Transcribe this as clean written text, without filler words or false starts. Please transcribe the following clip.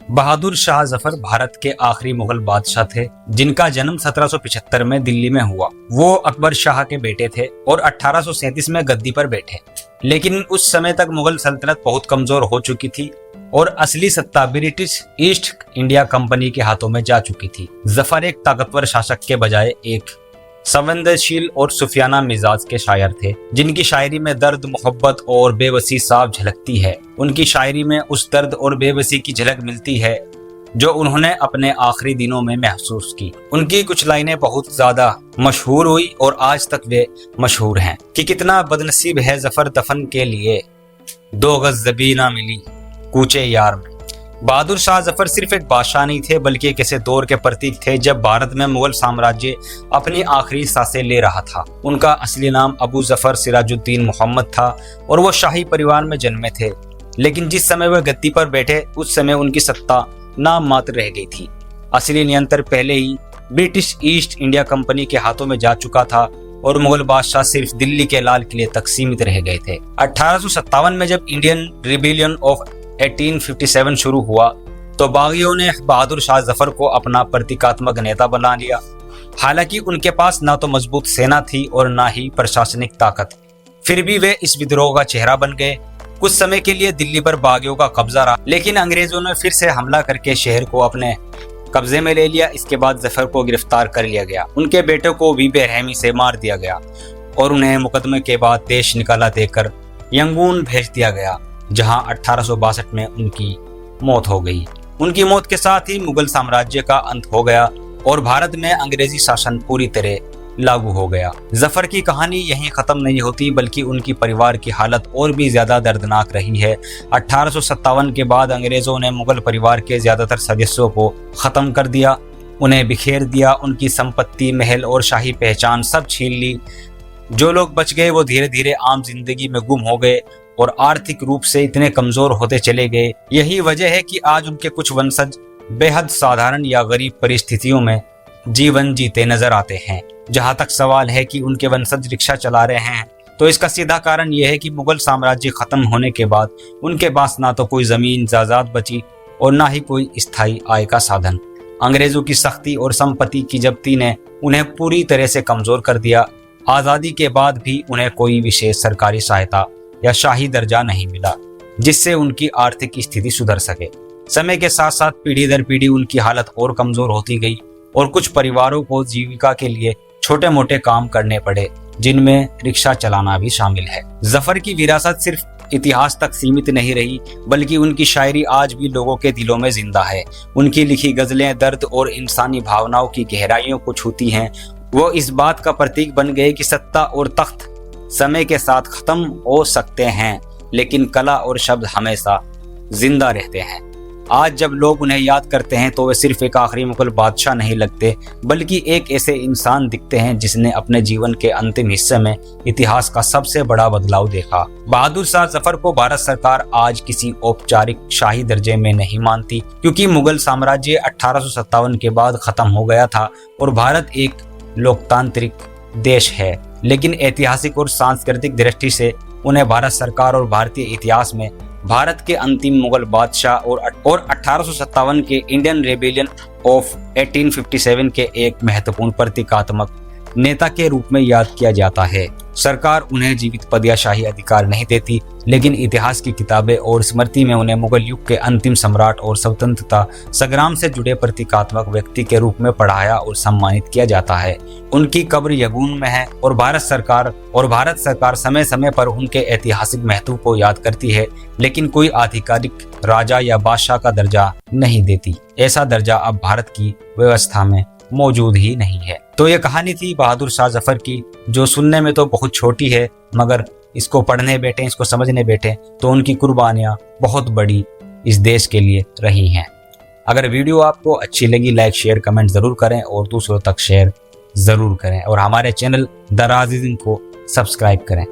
बहादुर शाह जफर भारत के आखिरी मुगल बादशाह थे जिनका जन्म 1775 में दिल्ली में हुआ। वो अकबर शाह के बेटे थे और 1837 में गद्दी पर बैठे, लेकिन उस समय तक मुगल सल्तनत बहुत कमजोर हो चुकी थी और असली सत्ता ब्रिटिश ईस्ट इंडिया कंपनी के हाथों में जा चुकी थी। जफर एक ताकतवर शासक के बजाय एक संवेदनशील और सुफियाना मिजाज के शायर थे, जिनकी शायरी में दर्द, मोहब्बत और बेबसी साफ झलकती है। उनकी शायरी में उस दर्द और बेबसी की झलक मिलती है जो उन्होंने अपने आखिरी दिनों में महसूस की। उनकी कुछ लाइनें बहुत ज्यादा मशहूर हुई और आज तक वे मशहूर हैं कि कितना बदनसीब है जफर दफन के लिए, 2 गज ज़बी ना मिली कूचे यार में। बहादुर शाह जफर सिर्फ एक बादशाह नहीं थे बल्कि एक ऐसे दौर के प्रतीक थे जब भारत में मुगल साम्राज्य अपनी आखिरी सांसें ले रहा था। उनका असली नाम अबू जफर सिराजुद्दीन मोहम्मद था और वो शाही परिवार में जन्मे थे, लेकिन जिस समय वह गद्दी पर बैठे उस समय उनकी सत्ता नाम मात्र रह गई थी। असली नियंत्रण पहले ही ब्रिटिश ईस्ट इंडिया कंपनी के हाथों में जा चुका था और मुगल बादशाह सिर्फ दिल्ली के लाल किले तक सीमित रह गए थे। 1857 में जब इंडियन रिबेलियन ऑफ 1857 शुरू हुआ तो बागियों ने बहादुर शाह जफर को अपना प्रतीकात्मक नेता बना लिया। हालांकि उनके पास ना तो मजबूत सेना थी और ना ही प्रशासनिक ताकत, फिर भी वे इस विद्रोह का चेहरा बन गए। कुछ समय के लिए दिल्ली पर बागियों का कब्जा रहा, लेकिन अंग्रेजों ने फिर से हमला करके शहर को अपने कब्जे में ले लिया। इसके बाद जफर को गिरफ्तार कर लिया गया, उनके बेटे को भी बेरहमी से मार दिया गया और उन्हें मुकदमे के बाद देश निकाला देकर यंगून भेज दिया गया, जहां 1862 में उनकी मौत हो गई। उनकी मौत के साथ ही मुगल साम्राज्य का अंत हो गया और भारत में अंग्रेजी शासन पूरी तरह लागू हो गया। जफर की कहानी यहीं खत्म नहीं होती बल्कि उनकी परिवार की हालत और भी ज्यादा दर्दनाक रही है। 1857 के बाद अंग्रेजों ने मुगल परिवार के ज्यादातर सदस्यों को खत्म कर दिया, उन्हें बिखेर दिया, उनकी संपत्ति, महल और शाही पहचान सब छीन ली। जो लोग बच गए वो धीरे धीरे आम जिंदगी में गुम हो गए और आर्थिक रूप से इतने कमजोर होते चले गए। यही वजह है कि आज उनके कुछ वंशज बेहद साधारण या गरीब परिस्थितियों में जीवन जीते नजर आते हैं। जहां तक सवाल है कि उनके वंशज रिक्शा चला रहे हैं, तो इसका सीधा कारण यह है कि मुगल साम्राज्य खत्म होने के बाद उनके पास ना तो कोई जमीन जायदाद बची और ना ही कोई स्थायी आय का साधन। अंग्रेजों की सख्ती और संपत्ति की जब्ती ने उन्हें पूरी तरह से कमजोर कर दिया। आजादी के बाद भी उन्हें कोई विशेष सरकारी सहायता या शाही दर्जा नहीं मिला जिससे उनकी आर्थिक स्थिति सुधर सके। समय के साथ साथ पीढ़ी दर पीढ़ी उनकी हालत और कमजोर होती गई और कुछ परिवारों को जीविका के लिए छोटे मोटे काम करने पड़े, जिनमें रिक्शा चलाना भी शामिल है। जफर की विरासत सिर्फ इतिहास तक सीमित नहीं रही बल्कि उनकी शायरी आज भी लोगों के दिलों में जिंदा है। उनकी लिखी गजलें दर्द और इंसानी भावनाओं की गहराइयों को छूती हैं। वो इस बात का प्रतीक बन गए कि सत्ता और तख्त समय के साथ खत्म हो सकते हैं, लेकिन कला और शब्द हमेशा जिंदा रहते हैं। आज जब लोग उन्हें याद करते हैं तो वे सिर्फ एक आखिरी मुगल बादशाह नहीं लगते बल्कि एक ऐसे इंसान दिखते हैं जिसने अपने जीवन के अंतिम हिस्से में इतिहास का सबसे बड़ा बदलाव देखा। बहादुर शाह जफर को भारत सरकार आज किसी औपचारिक शाही दर्जे में नहीं मानती, क्योंकि मुगल साम्राज्य 1857 के बाद खत्म हो गया था और भारत एक लोकतांत्रिक देश है। लेकिन ऐतिहासिक और सांस्कृतिक दृष्टि से उन्हें भारत सरकार और भारतीय इतिहास में भारत के अंतिम मुगल बादशाह और 1857 के इंडियन रेबेलियन ऑफ 1857 के एक महत्वपूर्ण प्रतीकात्मक नेता के रूप में याद किया जाता है। सरकार उन्हें जीवित पद या शाही अधिकार नहीं देती, लेकिन इतिहास की किताबें और स्मृति में उन्हें मुगल युग के अंतिम सम्राट और स्वतंत्रता संग्राम से जुड़े प्रतीकात्मक व्यक्ति के रूप में पढ़ाया और सम्मानित किया जाता है। उनकी कब्र यंगून में है और भारत सरकार समय समय पर उनके ऐतिहासिक महत्व को याद करती है, लेकिन कोई आधिकारिक राजा या बादशाह का दर्जा नहीं देती। ऐसा दर्जा अब भारत की व्यवस्था में मौजूद ही नहीं है। तो ये कहानी थी बहादुर शाह जफर की, जो सुनने में तो बहुत छोटी है, मगर इसको पढ़ने बैठे, इसको समझने बैठे तो उनकी कुर्बानियां बहुत बड़ी इस देश के लिए रही हैं। अगर वीडियो आपको अच्छी लगी, लाइक शेयर कमेंट जरूर करें और दूसरों तक शेयर जरूर करें और हमारे चैनल द राज़ को सब्सक्राइब करें।